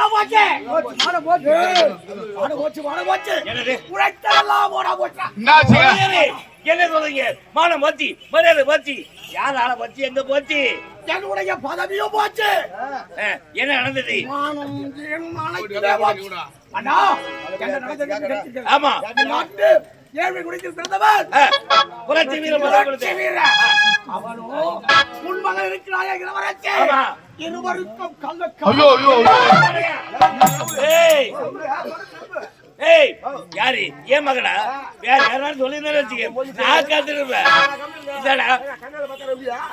உழைத்ததெல்லாம் போச்சு மானம் போச்சு மானம் போச்சு மானம் போச்சு உழைத்ததெல்லாம் போடா போச்சா என்ன சொல்றீங்க? மானம் போச்சு மரியாதை போச்சு யார் ஆள போச்சு எங்க போச்சு? என்னுடைய பதவியும் போச்சு. என்ன நடந்தது? ஆமா நாட்டு ஏழை குடித்து பிறந்தவர் புரட்சி வீரன் அவனோ உன் மகன் இருக்கிறாயா இளவரசே இருவருக்கும் கள்ள ஏய் யாரு ஏன் மகனா வேற யாராவது சொல்லியிருந்தாலும் வச்சுக்க நான் காத்துருப்பேன்.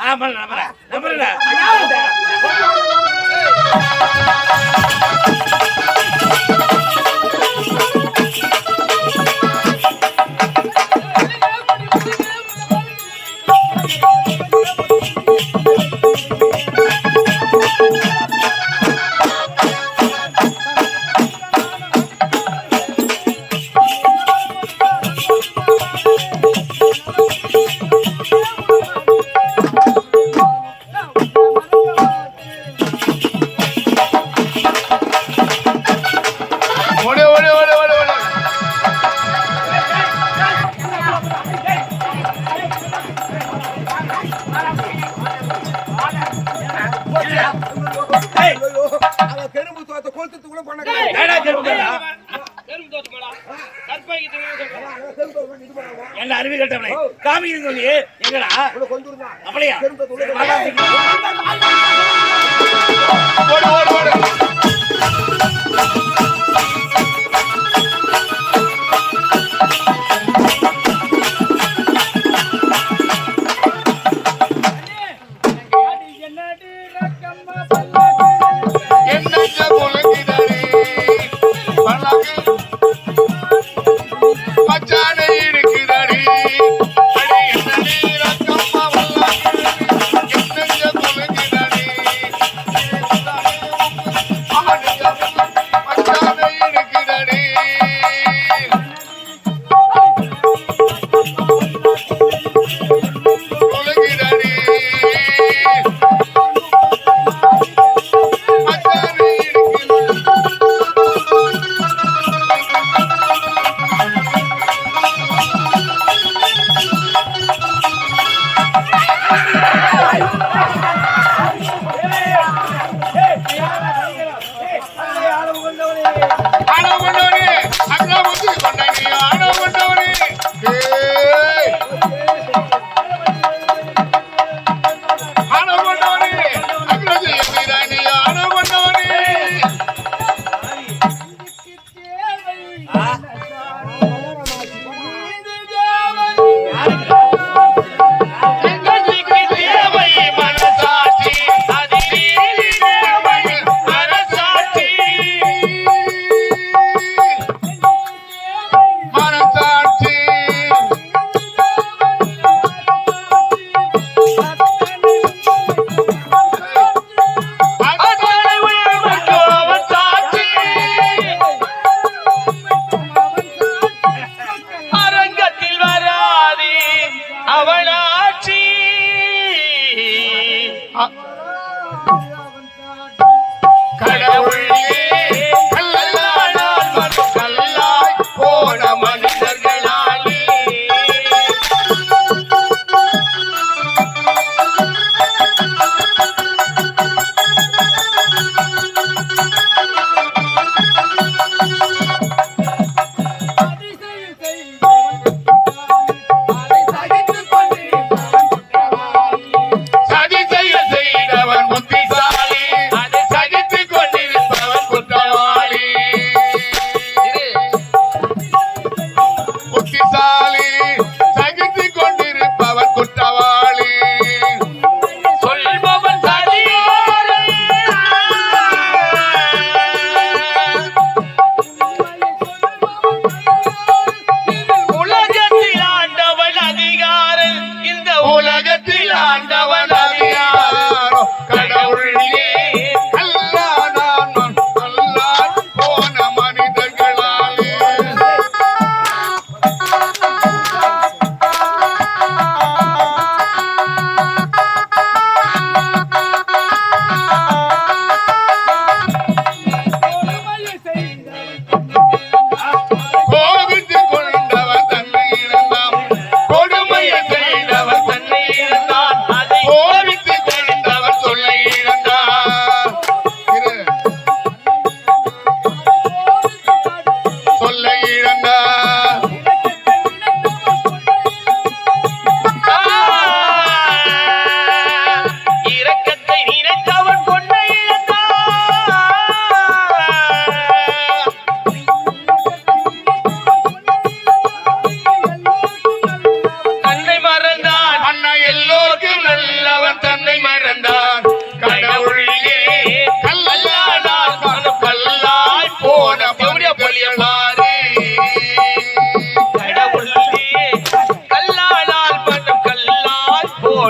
ஆமா நம்புறா என்ன அறிவு கட்டவனே காமிக்கிறீங்க நீ எங்கடா அப்படியா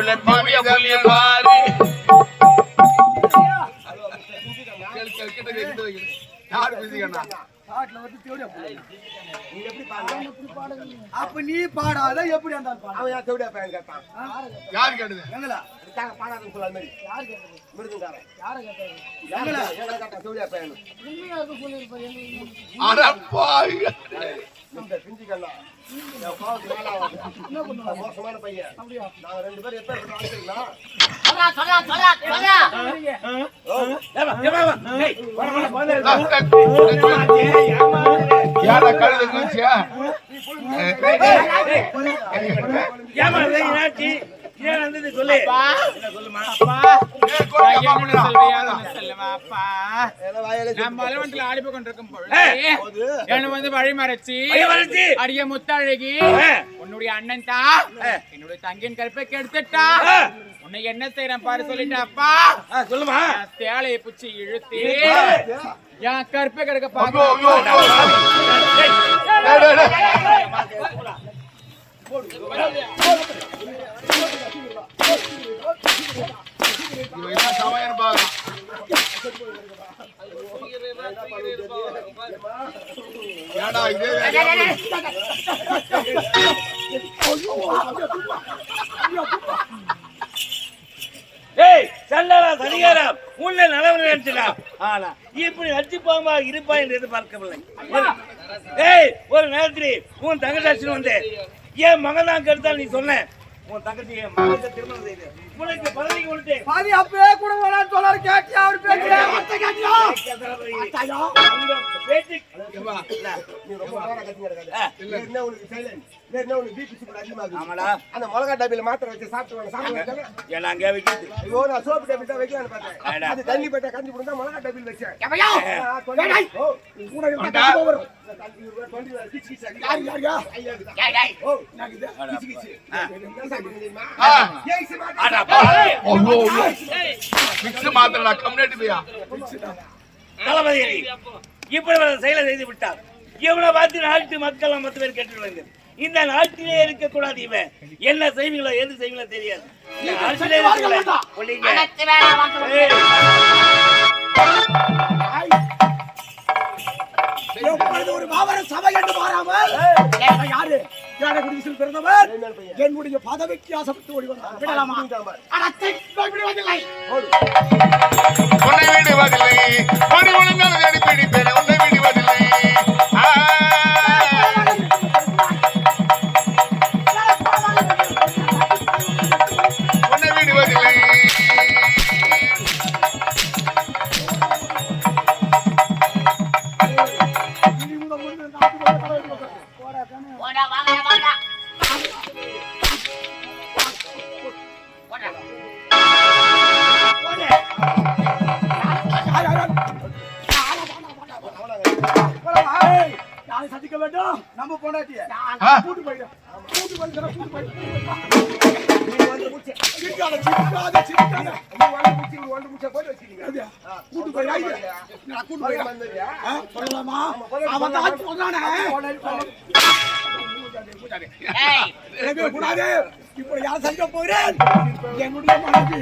உள்ள திவ்ய புள்ளிய பாரு. காட்டுல வந்து தேவடியா நீ எப்படி பாடு அப்ப நீ பாடாத எப்படி அந்த பாடு அவன் யார் தேவடியா பையன் கேட்டான் யார் கேட்டது? எங்களா அதுக்காக பாடாதுன்னு சொல்ல மாதிரி யார் கேட்டது மிருதுங்காரன் யார கேட்டது எங்களா கேட்டா தேவடியா பையன் உண்மையா இருக்கு சொல்லிருப்பேன் அட பாவி. இந்த பிஞ்சிக்கண்ணா மோசமான பையன் அப்படியா நாங்க 2 பேரும் எப்ப வாழ்த்துக்கலாம் யாரா கழுது குச்சியா? சொல்லு சொல்லுமா வழி மறைச்சி அடிய முத்தழகி உன்னுடைய அண்ணன் தான் என்னுடைய தங்கின் கருப்பை கெடுத்துட்டா உன்னை என்ன செய்யறேன் பாரு சொல்லிட்டாப்பா சொல்லுமா சேலையை புச்சி இழுத்தி என் கருப்பை கெடுக்க பாக்க சமையல் பாரு. ஏடா இதே ஏய் சண்டாளா சனிகாரா உன்னை நலவரை நினைச்சா ஆனா இப்படி அடிப்பாமா இருப்பா என்று எதிர்பார்க்கவில்லை. ஏய் ஒரு நேரத்தில் உன் தங்கச்சி வந்து என் மகன் தான் கெடுத்தால் நீ சொன்ன உன் தங்கச்சி என் மகனுக்கு திருமணம் செய்து உனக்கு பதவி கொடுத்து பாதி அப்பவே கூட வேணாம்னு சொல்லாரு கேட்டியா அவர் பேச்சு அத்தை கேட்டியா அத்தையா பேச்சு நீ ரொம்ப நேரா கத்திங்க இருக்காத. என்ன உனக்கு சைலன்ட் என்ன உனக்கு பிபி சுகர் அதிகமாகுது. ஆமாடா அந்த மிளகா டப்பில மாத்திரை வச்சு சாப்பிட்டு எல்லாம் அங்கே வைக்கிறது ஐயோ நான் சோப்பு டப்பி தான் வைக்கலாம்னு பார்த்தேன். அது தண்ணி பட்டா கஞ்சி போடுறா மிளகா டப்பில வச்சேன். எவையா ஓ கூட இருந்தா போவர் யார் யாரியா ஓ நான் இது கிச்சி கிச்சி என்ன சாப்பிடுறீங்க தெரியுமா? ஏய் சிமா அட பாவி ஓ மிக்ஸ் மாத்திரடா கம்யூனிட்டி பையா. தளபதி இப்படி ஒரு செயலை செய்து விட்டார். இவனை பார்த்து நாட்டு மக்கள் 10 பேர் கேட்டுருவாங்க. இந்த நாட்டிலே இருக்கக்கூடாது இவன் என்ன செய்வீங்களோ எது செய்வீங்களோ தெரியாது. இந்த நாட்டிலே இருக்கக்கூடாது. சொல்லிங்க. எப்பொழுது ஒரு மாபெர சபை என்று மாறாமல் யாரு யாரை குடிசில் பிறந்தவர் என்னுடைய பதவிக்கு ஆசைப்பட்டு ஓடி வந்தார். விடலாமா அடத்தை விடுவதில்லை உன்னை விடுவதில்லை படி ஒழுங்காக தேடி பிடிப்பேன் உன்னை விடுவதில்லை. உன்னை விடுவதில்லை. இனி முதல் முன்பு நாட்டுக்கு ஒரு கடவுள் கொடுப்பார். போடா கண்ணு. யாரை சந்திக்க வேண்டும் நம்ம பொண்டாட்டிய கூட்டு போயிடும் கூட்டு போயிடும் கூட்டு போயிடும் சிரிக்காத சிரிக்காத சிரிக்காத கூட்டு போயிடும் கூட்டு போயிடும் சொல்லலாமா அவன் தான் சொன்னானே கூடாது இப்போ யார் சந்திக்க போகிறேன் என்னுடைய மனைவி